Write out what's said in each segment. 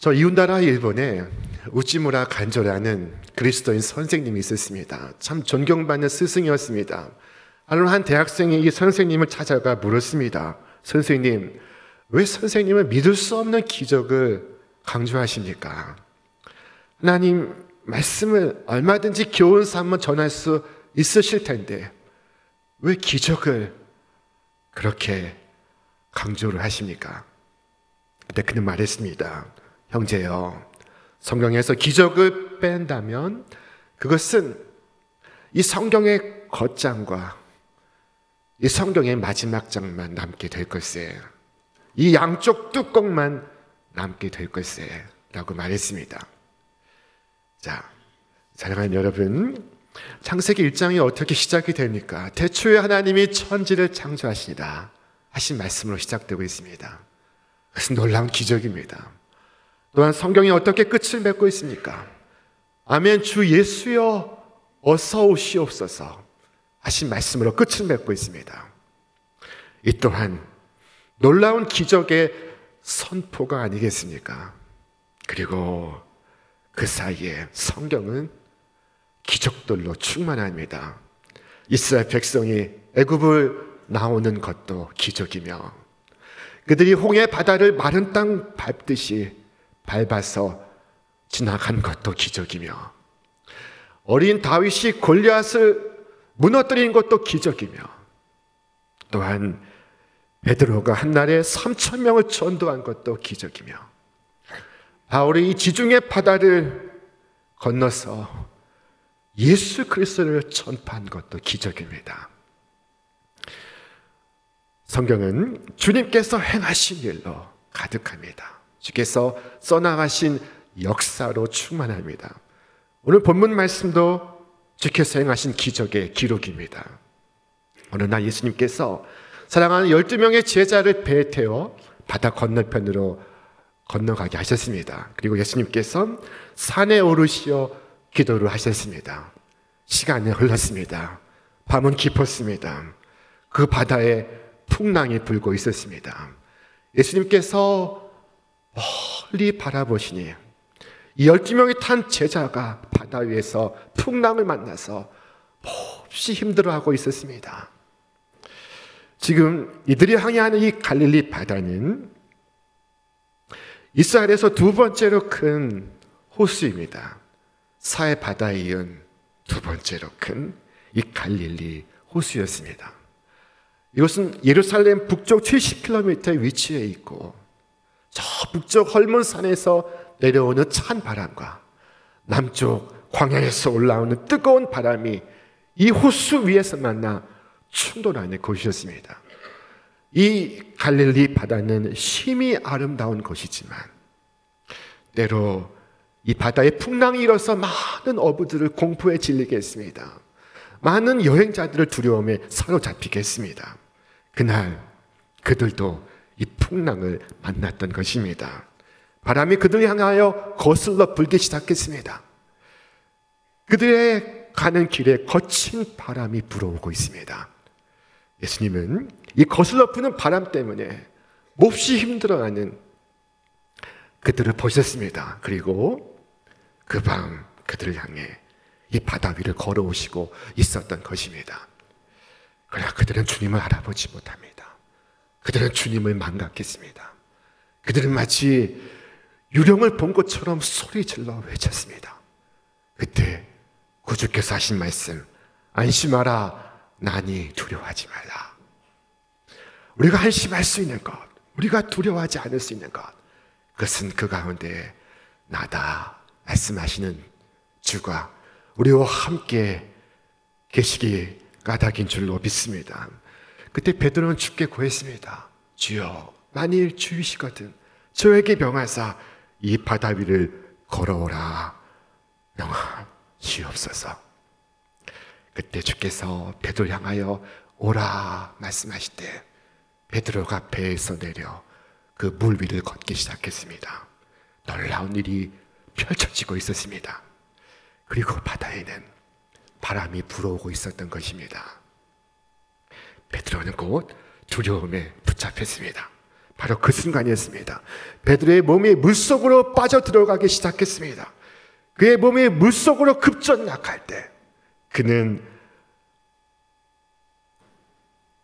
저 이웃나라 일본에 우찌무라 간조라는 그리스도인 선생님이 있었습니다. 참 존경받는 스승이었습니다. 한 대학생이 이 선생님을 찾아가 물었습니다. 선생님, 왜 선생님은 믿을 수 없는 기적을 강조하십니까? 하나님 말씀을 얼마든지 교훈 삼아 전할 수 있으실 텐데 왜 기적을 그렇게 강조를 하십니까? 그때 그는 말했습니다. 형제여, 성경에서 기적을 뺀다면 그것은 이 성경의 겉장과 이 성경의 마지막 장만 남게 될 것이에요. 이 양쪽 뚜껑만 남게 될 것이에요 라고 말했습니다. 자, 사랑하는 여러분, 창세기 1장이 어떻게 시작이 됩니까? 태초에 하나님이 천지를 창조하시니라 하신 말씀으로 시작되고 있습니다. 그것은 놀라운 기적입니다. 또한 성경이 어떻게 끝을 맺고 있습니까? 아멘, 주 예수여 어서 오시옵소서 하신 말씀으로 끝을 맺고 있습니다. 이 또한 놀라운 기적의 선포가 아니겠습니까? 그리고 그 사이에 성경은 기적들로 충만합니다. 이스라엘 백성이 애굽을 나오는 것도 기적이며 그들이 홍해 바다를 마른 땅 밟듯이 밟아서 지나간 것도 기적이며 어린 다윗이 골리앗을 무너뜨린 것도 기적이며 또한 베드로가 한날에 3,000명을 전도한 것도 기적이며 바울이 이 지중해 바다를 건너서 예수 그리스도를 전파한 것도 기적입니다. 성경은 주님께서 행하신 일로 가득합니다. 주께서 써나가신 역사로 충만합니다. 오늘 본문 말씀도 주께서 행하신 기적의 기록입니다. 어느 날 예수님께서 사랑하는 12명의 제자를 배에 태워 바다 건너편으로 건너가게 하셨습니다. 그리고 예수님께서 산에 오르시어 기도를 하셨습니다. 시간이 흘렀습니다. 밤은 깊었습니다. 그 바다에 풍랑이 불고 있었습니다. 예수님께서 멀리 바라보시니 이 12명이 탄 제자가 바다 위에서 풍랑을 만나서 몹시 힘들어하고 있었습니다. 지금 이들이 항해하는 이 갈릴리 바다는 이스라엘에서 두 번째로 큰 호수입니다. 사해 바다에 이은 두 번째로 큰 이 갈릴리 호수였습니다. 이것은 예루살렘 북쪽 70km에 위치해 있고 저 북쪽 헐몬산에서 내려오는 찬 바람과 남쪽 광야에서 올라오는 뜨거운 바람이 이 호수 위에서 만나 충돌하는 곳이었습니다. 이 갈릴리 바다는 심히 아름다운 곳이지만 때로 이 바다에 풍랑이 일어서 많은 어부들을 공포에 질리게 했습니다. 많은 여행자들을 두려움에 사로잡히게 했습니다. 그날 그들도 이 풍랑을 만났던 것입니다. 바람이 그들을 향하여 거슬러 불기 시작했습니다. 그들의 가는 길에 거친 바람이 불어오고 있습니다. 예수님은 이 거슬러 부는 바람 때문에 몹시 힘들어하는 그들을 보셨습니다. 그리고 그 밤 그들을 향해 이 바다 위를 걸어오시고 있었던 것입니다. 그러나 그들은 주님을 알아보지 못합니다. 그들은 주님을 망각했습니다. 그들은 마치 유령을 본 것처럼 소리질러 외쳤습니다. 그때 구주께서 하신 말씀, 안심하라, 나니 두려워하지 말라. 우리가 안심할 수 있는 것, 우리가 두려워하지 않을 수 있는 것, 그것은 그 가운데 나다 말씀하시는 주가 우리와 함께 계시기 까닭인 줄로 믿습니다. 그때 베드로는 주께 구했습니다. 주여, 만일 주이시거든 저에게 명하사 이 바다 위를 걸어오라 명하시옵소서. 그때 주께서 베드로 향하여 오라 말씀하실 때 베드로가 배에서 내려 그 물 위를 걷기 시작했습니다. 놀라운 일이 펼쳐지고 있었습니다. 그리고 바다에는 바람이 불어오고 있었던 것입니다. 베드로는 곧 두려움에 붙잡혔습니다. 바로 그 순간이었습니다. 베드로의 몸이 물속으로 빠져들어가기 시작했습니다. 그의 몸이 물속으로 급전락할 때 그는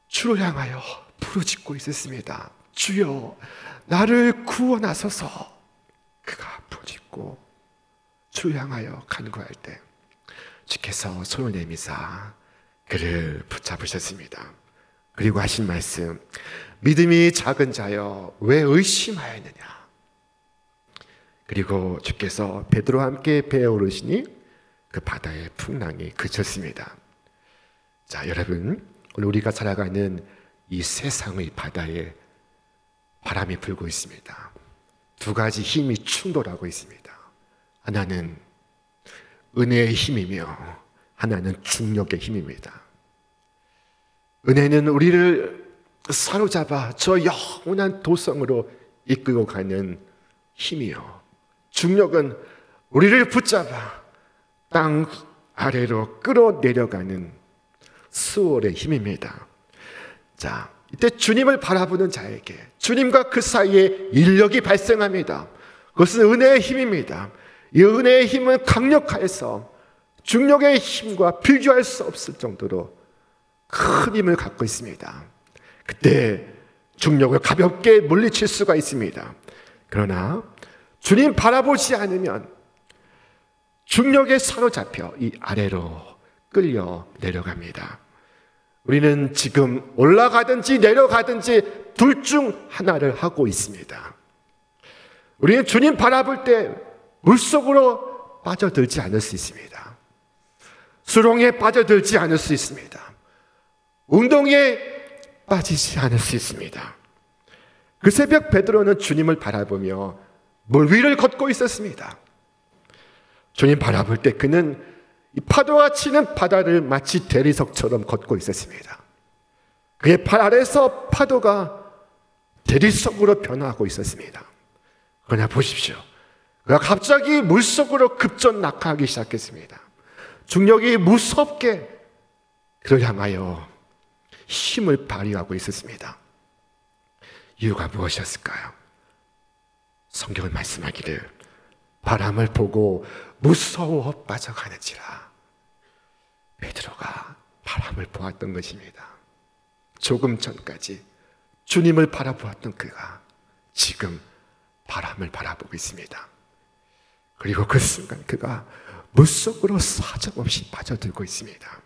주를 향하여 부르짖고 있었습니다. 주여, 나를 구원하소서. 그가 부르짖고 주를 향하여 간구할 때 주께서 손을 내미사 그를 붙잡으셨습니다. 그리고 하신 말씀, 믿음이 작은 자여 왜 의심하였느냐. 그리고 주께서 베드로와 함께 배에 오르시니 그 바다의 풍랑이 그쳤습니다. 자, 여러분, 오늘 우리가 살아가는 이 세상의 바다에 바람이 불고 있습니다. 두 가지 힘이 충돌하고 있습니다. 하나는 은혜의 힘이며 하나는 중력의 힘입니다. 은혜는 우리를 사로잡아 저 영원한 도성으로 이끌고 가는 힘이요, 중력은 우리를 붙잡아 땅 아래로 끌어내려가는 수월의 힘입니다. 자, 이때 주님을 바라보는 자에게 주님과 그 사이에 인력이 발생합니다. 그것은 은혜의 힘입니다. 이 은혜의 힘은 강력해서 중력의 힘과 비교할 수 없을 정도로 큰 힘을 갖고 있습니다. 그때 중력을 가볍게 물리칠 수가 있습니다. 그러나 주님 바라보지 않으면 중력에 사로잡혀 이 아래로 끌려 내려갑니다. 우리는 지금 올라가든지 내려가든지 둘 중 하나를 하고 있습니다. 우리는 주님 바라볼 때 물속으로 빠져들지 않을 수 있습니다. 수렁에 빠져들지 않을 수 있습니다. 운동에 빠지지 않을 수 있습니다. 그 새벽 베드로는 주님을 바라보며 물 위를 걷고 있었습니다. 주님 바라볼 때 그는 이 파도가 치는 바다를 마치 대리석처럼 걷고 있었습니다. 그의 발 아래서 파도가 대리석으로 변화하고 있었습니다. 그러나 보십시오. 그가 갑자기 물속으로 급전 낙하하기 시작했습니다. 중력이 무섭게 그를 향하여 힘을 발휘하고 있었습니다. 이유가 무엇이었을까요? 성경은 말씀하기를 바람을 보고 무서워 빠져가는지라. 베드로가 바람을 보았던 것입니다. 조금 전까지 주님을 바라보았던 그가 지금 바람을 바라보고 있습니다. 그리고 그 순간 그가 물속으로 사정없이 빠져들고 있습니다.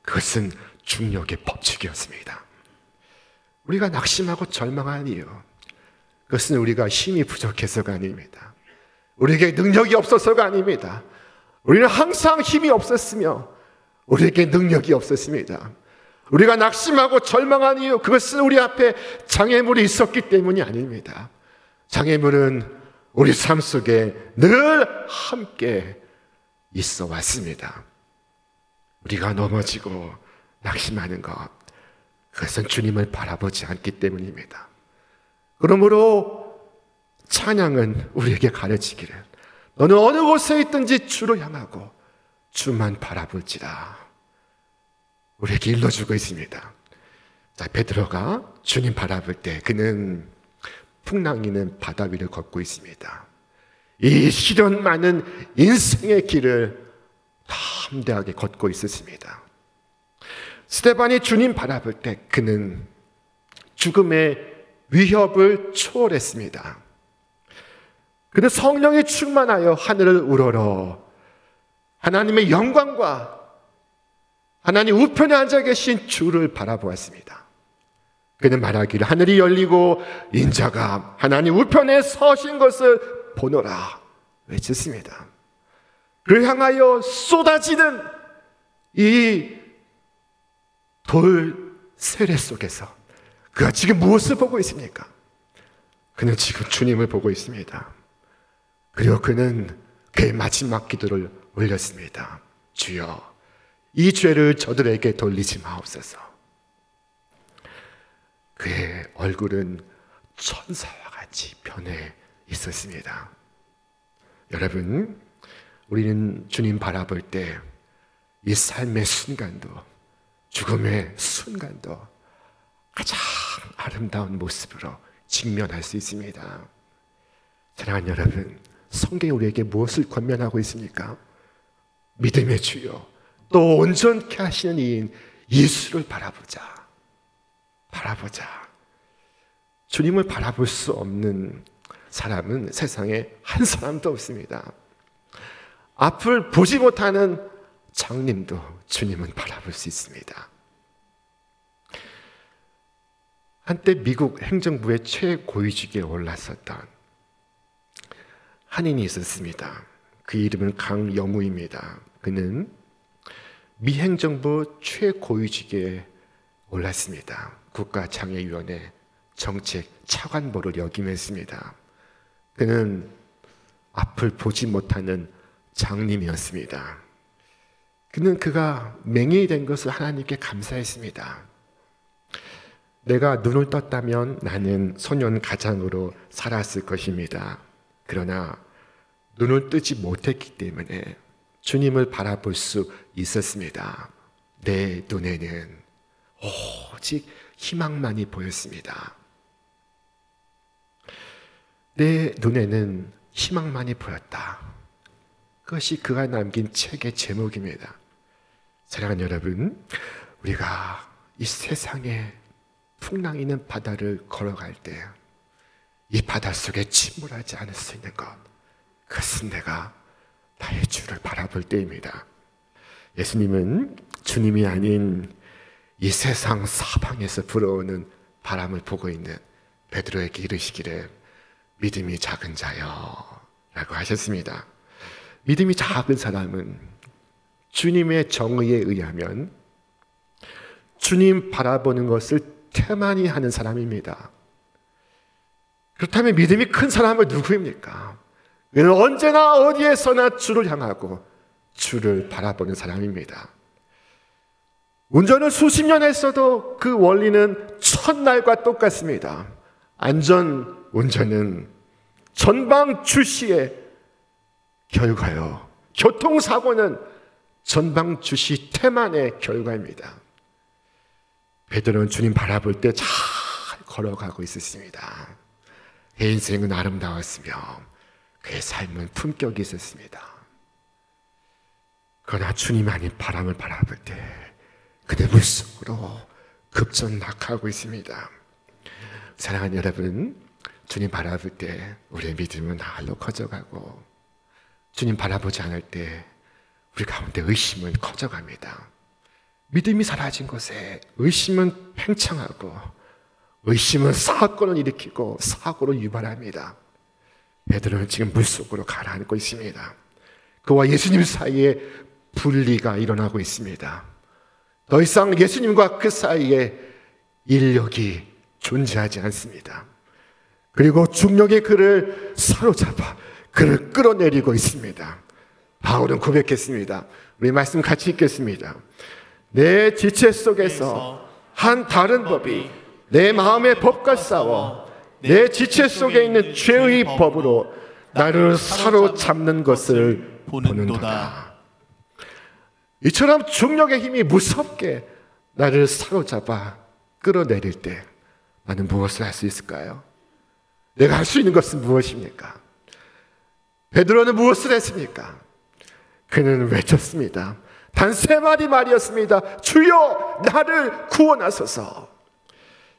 그것은 중력의 법칙이었습니다. 우리가 낙심하고 절망한 이유, 그것은 우리가 힘이 부족해서가 아닙니다. 우리에게 능력이 없어서가 아닙니다. 우리는 항상 힘이 없었으며 우리에게 능력이 없었습니다. 우리가 낙심하고 절망한 이유, 그것은 우리 앞에 장애물이 있었기 때문이 아닙니다. 장애물은 우리 삶 속에 늘 함께 있어 왔습니다. 우리가 넘어지고 낙심하는 것, 그것은 주님을 바라보지 않기 때문입니다. 그러므로 찬양은 우리에게 가르치기를 너는 어느 곳에 있든지 주를 향하고 주만 바라볼지라 우리에게 일러주고 있습니다. 자, 베드로가 주님 바라볼 때 그는 풍랑이는 바다 위를 걷고 있습니다. 이 시련 많은 인생의 길을 담대하게 걷고 있었습니다. 스데반이 주님 바라볼 때 그는 죽음의 위협을 초월했습니다. 그는 성령이 충만하여 하늘을 우러러 하나님의 영광과 하나님 우편에 앉아 계신 주를 바라보았습니다. 그는 말하기를 하늘이 열리고 인자가 하나님 우편에 서신 것을 보노라 외쳤습니다. 그를 향하여 쏟아지는 이 돌 세례 속에서 그가 지금 무엇을 보고 있습니까? 그는 지금 주님을 보고 있습니다. 그리고 그는 그의 마지막 기도를 올렸습니다. 주여, 이 죄를 저들에게 돌리지 마옵소서. 그의 얼굴은 천사와 같이 변해 있었습니다. 여러분, 우리는 주님 바라볼 때 이 삶의 순간도 죽음의 순간도 가장 아름다운 모습으로 직면할 수 있습니다. 사랑하는 여러분, 성경이 우리에게 무엇을 권면하고 있습니까? 믿음의 주요 또 온전케 하시는 이인 예수를 바라보자. 주님을 바라볼 수 없는 사람은 세상에 한 사람도 없습니다. 앞을 보지 못하는 장님도 주님은 바라볼 수 있습니다. 한때 미국 행정부의 최고위직에 올랐었던 한인이 있었습니다. 그 이름은 강영우입니다. 그는 미 행정부 최고위직에 올랐습니다. 국가장애위원회 정책 차관보를 역임했습니다. 그는 앞을 보지 못하는 장님이었습니다. 그가 맹인이 된 것을 하나님께 감사했습니다. 내가 눈을 떴다면 나는 소년 가장으로 살았을 것입니다. 그러나 눈을 뜨지 못했기 때문에 주님을 바라볼 수 있었습니다. 내 눈에는 오직 희망만이 보였습니다. 내 눈에는 희망만이 보였다. 그것이 그가 남긴 책의 제목입니다. 사랑하는 여러분, 우리가 이 세상에 풍랑 있는 바다를 걸어갈 때 이 바다 속에 침몰하지 않을 수 있는 것, 그것은 내가 나의 주를 바라볼 때입니다. 예수님은 주님이 아닌 이 세상 사방에서 불어오는 바람을 보고 있는 베드로에게 이르시기를 믿음이 작은 자여 라고 하셨습니다. 믿음이 작은 사람은 주님의 정의에 의하면 주님 바라보는 것을 태만히 하는 사람입니다. 그렇다면 믿음이 큰 사람은 누구입니까? 그는 언제나 어디에서나 주를 향하고 주를 바라보는 사람입니다. 운전을 수십 년 했어도 그 원리는 첫날과 똑같습니다. 안전 운전은 전방 주시의 결과요. 교통사고는 전방 주시 태만의 결과입니다. 베드로는 주님 바라볼 때 잘 걸어가고 있었습니다. 그의 인생은 아름다웠으며 그의 삶은 품격이 있었습니다. 그러나 주님 아닌 바람을 바라볼 때 그는 물속으로 급전락하고 있습니다. 사랑하는 여러분, 주님 바라볼 때 우리의 믿음은 날로 커져가고 주님 바라보지 않을 때 우리 가운데 의심은 커져갑니다. 믿음이 사라진 곳에 의심은 팽창하고 의심은 사건을 일으키고 사고를 유발합니다. 베드로는 지금 물속으로 가라앉고 있습니다. 그와 예수님 사이에 분리가 일어나고 있습니다. 더 이상 예수님과 그 사이에 인력이 존재하지 않습니다. 그리고 중력이 그를 사로잡아 그를 끌어내리고 있습니다. 바울은 고백했습니다. 우리 말씀 같이 읽겠습니다. 내 지체 속에서 한 다른 법이 내 마음의 법과 싸워 내 지체 속에 있는 죄의 법으로 나를 사로잡는 것을 보는도다. 이처럼 중력의 힘이 무섭게 나를 사로잡아 끌어내릴 때 나는 무엇을 할 수 있을까요? 내가 할 수 있는 것은 무엇입니까? 베드로는 무엇을 했습니까? 그는 외쳤습니다. 단 3마디 말이었습니다. 주여 나를 구원하소서.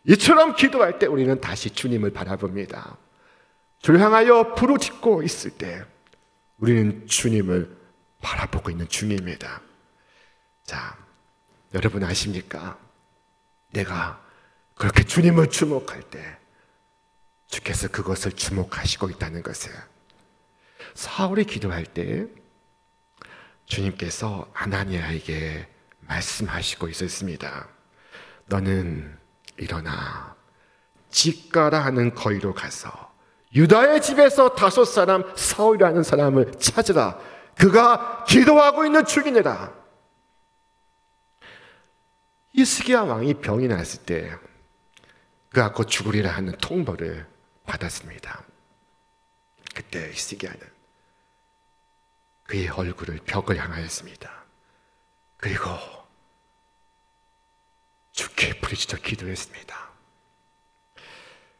이처럼 기도할 때 우리는 다시 주님을 바라봅니다. 주를 향하여 부르짖고 있을 때 우리는 주님을 바라보고 있는 중입니다. 자, 여러분 아십니까? 내가 그렇게 주님을 주목할 때 주께서 그것을 주목하시고 있다는 것을. 사울이 기도할 때 주님께서 아나니아에게 말씀하시고 있었습니다. 너는 일어나 직가라 하는 거리로 가서 유다의 집에서 5사람 사울이라는 사람을 찾으라. 그가 기도하고 있는 중이니라. 히스기야 왕이 병이 났을 때 그가 곧 죽으리라 하는 통보를 받았습니다. 그때 히스기야는 그의 얼굴을 벽을 향하였습니다. 그리고 주께 부르짖어 기도했습니다.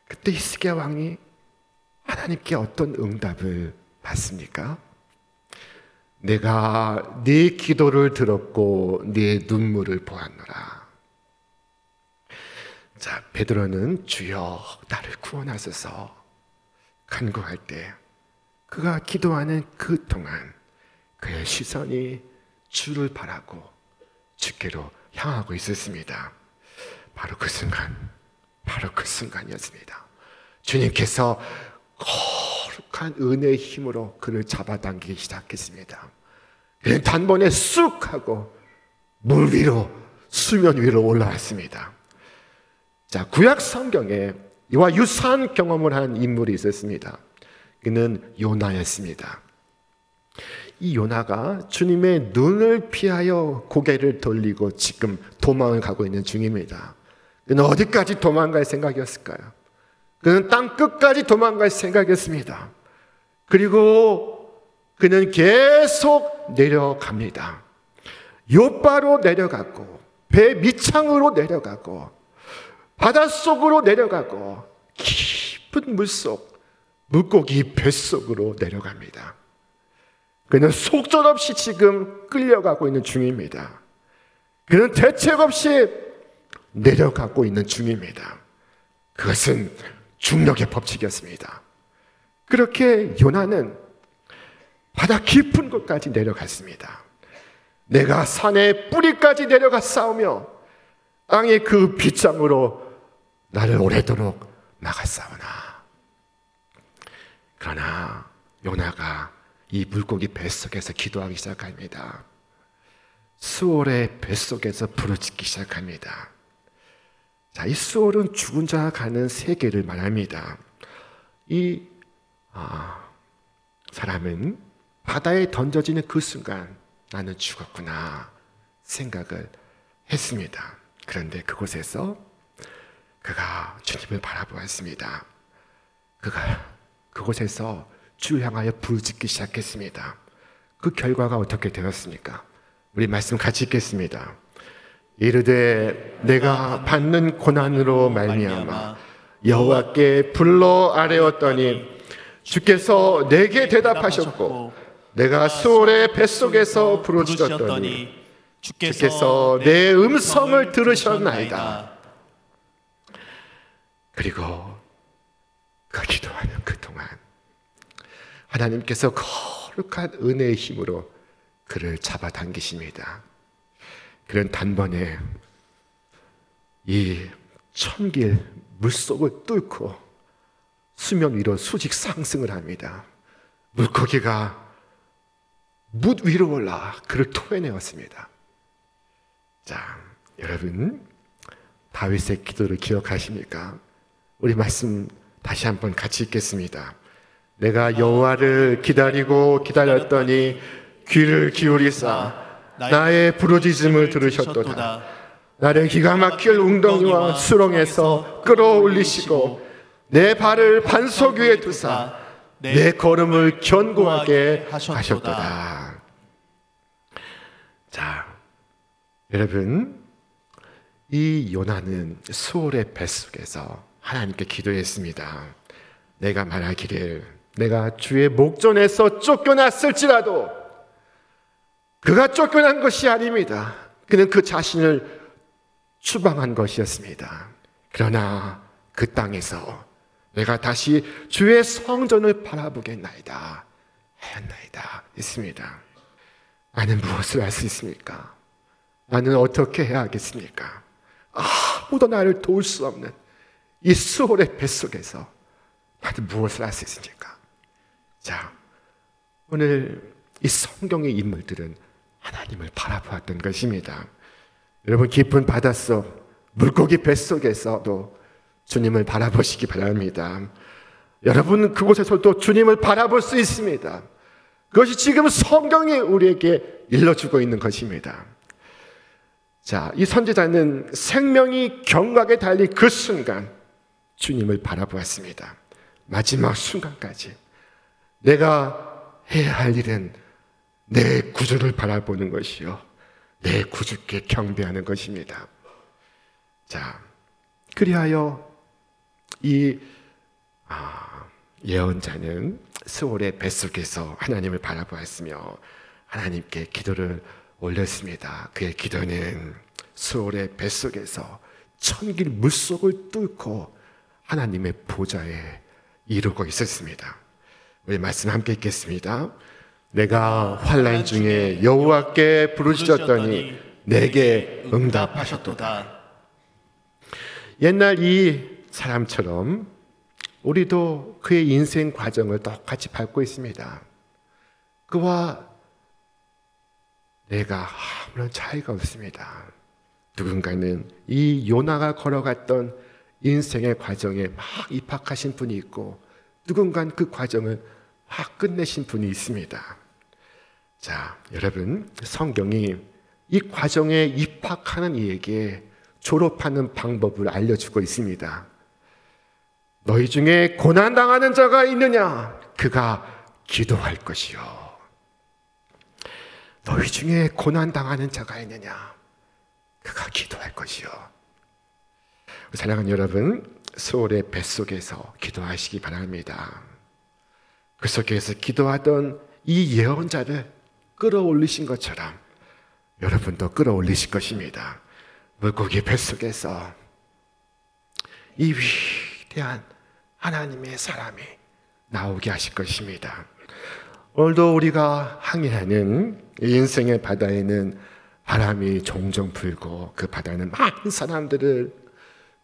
그때 히스기야 왕이 하나님께 어떤 응답을 받습니까? 내가 네 기도를 들었고 네 눈물을 보았노라. 자, 베드로는 주여 나를 구원하소서 간구할 때 그가 기도하는 그 동안 그의 시선이 주를 바라고 주께로 향하고 있었습니다. 바로 그 순간이었습니다. 주님께서 거룩한 은혜의 힘으로 그를 잡아당기기 시작했습니다. 그는 단번에 쑥 하고 물 위로, 수면 위로 올라왔습니다. 자, 구약 성경에 이와 유사한 경험을 한 인물이 있었습니다. 그는 요나였습니다. 이 요나가 주님의 눈을 피하여 고개를 돌리고 지금 도망을 가고 있는 중입니다. 그는 어디까지 도망갈 생각이었을까요? 그는 땅 끝까지 도망갈 생각이었습니다. 그리고 그는 계속 내려갑니다. 요바로 내려가고 배 밑창으로 내려가고 바닷속으로 내려가고 깊은 물속 물고기 뱃속으로 내려갑니다. 그는 속절없이 지금 끌려가고 있는 중입니다. 그는 대책 없이 내려가고 있는 중입니다. 그것은 중력의 법칙이었습니다. 그렇게 요나는 바다 깊은 곳까지 내려갔습니다. 내가 산의 뿌리까지 내려가 싸우며 땅의 그 빗장으로 나를 오래도록 막았사오나. 그러나 요나가 이 물고기 뱃속에서 기도하기 시작합니다. 수올의 뱃속에서 부르짖기 시작합니다. 자, 이 수올은 죽은 자가 가는 세계를 말합니다. 이 사람은 바다에 던져지는 그 순간 나는 죽었구나 생각을 했습니다. 그런데 그곳에서 그가 주님을 바라보았습니다. 그가 그곳에서 주를 향하여 부르짖기 시작했습니다. 그 결과가 어떻게 되었습니까? 우리 말씀 같이 읽겠습니다. 이르되 내가 받는 고난으로 말미암아 여호와께 불러 아뢰었더니 주께서 내게 대답하셨고 내가 수올의 뱃속에서 부르짖었더니 주께서 내 음성을 들으셨나이다. 그리고 그 기도하는 그 동안 하나님께서 거룩한 은혜의 힘으로 그를 잡아당기십니다. 그는 단번에 이 천길 물속을 뚫고 수면 위로 수직 상승을 합니다. 물고기가 물 위로 올라 그를 토해내었습니다. 자, 여러분 다윗의 기도를 기억하십니까? 우리 말씀 다시 한번 같이 읽겠습니다. 내가 여호와를 기다리고 기다렸더니 귀를 기울이사 나의 부르짖음을 들으셨도다. 나를 기가 막힐 웅덩이와 수렁에서 끌어올리시고 내 발을 반석 위에 두사 내 걸음을 견고하게 하셨도다. 자, 여러분 이 요나는 수올의 뱃속에서 하나님께 기도했습니다. 내가 말하기를 내가 주의 목전에서 쫓겨났을지라도 그가 쫓겨난 것이 아닙니다. 그는 그 자신을 추방한 것이었습니다. 그러나 그 땅에서 내가 다시 주의 성전을 바라보겠나이다 하였나이다 했습니다. 나는 무엇을 할 수 있습니까? 나는 어떻게 해야 하겠습니까? 아무도 나를 도울 수 없는 이 수올의 뱃속에서 나는 무엇을 할 수 있습니까? 자, 오늘 이 성경의 인물들은 하나님을 바라보았던 것입니다. 여러분 깊은 바닷속 물고기 뱃속에서도 주님을 바라보시기 바랍니다. 여러분 그곳에서도 주님을 바라볼 수 있습니다. 그것이 지금 성경이 우리에게 일러주고 있는 것입니다. 자, 이 선지자는 생명이 경각에 달린 그 순간 주님을 바라보았습니다. 마지막 순간까지 내가 해야 할 일은 내 구주를 바라보는 것이요 내 구주께 경배하는 것입니다. 자, 그리하여 이 예언자는 스올의 뱃속에서 하나님을 바라보았으며 하나님께 기도를 올렸습니다. 그의 기도는 스올의 뱃속에서 천길 물속을 뚫고 하나님의 보좌에 이루고 있었습니다. 우리 말씀 함께 읽겠습니다. 내가 환난 중에 여호와께 부르짖었더니 내게 응답하셨도다. 옛날 이 사람처럼 우리도 그의 인생 과정을 똑같이 밟고 있습니다. 그와 내가 아무런 차이가 없습니다. 누군가는 이 요나가 걸어갔던 인생의 과정에 막 입학하신 분이 있고 누군가는 그 과정을 막 끝내신 분이 있습니다. 자, 여러분, 성경이 이 과정에 입학하는 이에게 졸업하는 방법을 알려주고 있습니다. 너희 중에 고난당하는 자가 있느냐? 그가 기도할 것이요. 너희 중에 고난당하는 자가 있느냐? 그가 기도할 것이요. 사랑하는 여러분, 스올의 뱃속에서 기도하시기 바랍니다. 그 속에서 기도하던 이 예언자를 끌어올리신 것처럼 여러분도 끌어올리실 것입니다. 물고기 뱃속에서 이 위대한 하나님의 사람이 나오게 하실 것입니다. 오늘도 우리가 항해하는 인생의 바다에는 바람이 종종 불고 그 바다는 많은 사람들을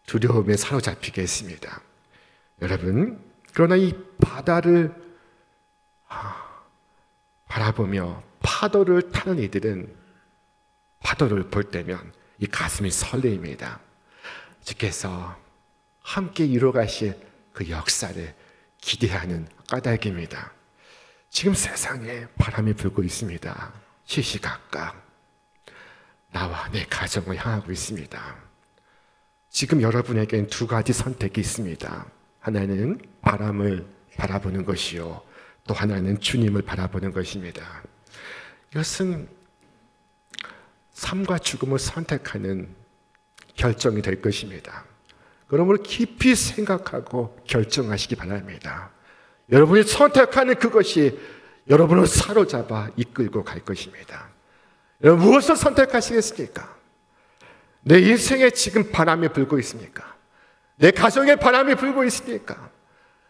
두려움에 사로잡히게 했습니다. 여러분, 그러나 이 바다를 바라보며 파도를 타는 이들은 파도를 볼 때면 이 가슴이 설레입니다. 주께서 함께 이루어가실 그 역사를 기대하는 까닭입니다. 지금 세상에 바람이 불고 있습니다. 시시각각 나와 내 가정을 향하고 있습니다. 지금 여러분에겐 두 가지 선택이 있습니다. 하나는 바람을 바라보는 것이요, 또 하나는 주님을 바라보는 것입니다. 이것은 삶과 죽음을 선택하는 결정이 될 것입니다. 그러므로 깊이 생각하고 결정하시기 바랍니다. 여러분이 선택하는 그것이 여러분을 사로잡아 이끌고 갈 것입니다. 여러분, 무엇을 선택하시겠습니까? 내 인생에 지금 바람이 불고 있습니까? 내 가정에 바람이 불고 있습니까?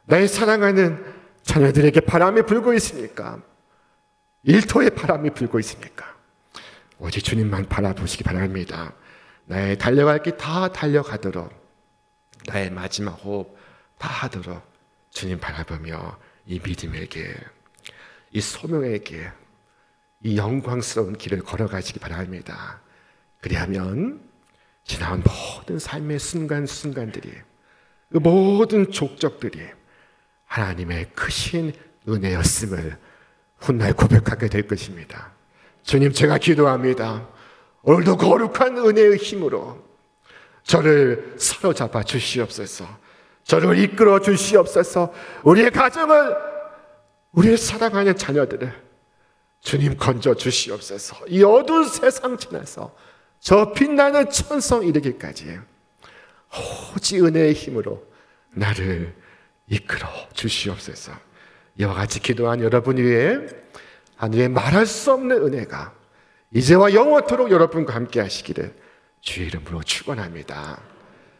나의 사랑하는 자녀들에게 바람이 불고 있습니까? 일터에 바람이 불고 있습니까? 오직 주님만 바라보시기 바랍니다. 나의 달려갈 길 다 달려가도록, 나의 마지막 호흡 다 하도록 주님 바라보며 이 믿음에게, 이 소명에게, 이 영광스러운 길을 걸어가시기 바랍니다. 그리하면 지나온 모든 삶의 순간순간들이, 그 모든 족적들이 하나님의 크신 은혜였음을 훗날 고백하게 될 것입니다. 주님, 제가 기도합니다. 오늘도 거룩한 은혜의 힘으로 저를 사로잡아 주시옵소서. 저를 이끌어 주시옵소서. 우리의 가정을, 우리의 사랑하는 자녀들을 주님 건져 주시옵소서. 이 어두운 세상 지나서 저 빛나는 천성 이르기까지 오직 은혜의 힘으로 나를 이끌어 주시옵소서. 이와 같이 기도한 여러분 위에 하늘의 말할 수 없는 은혜가 이제와 영원토록 여러분과 함께 하시기를 주의 이름으로 축원합니다.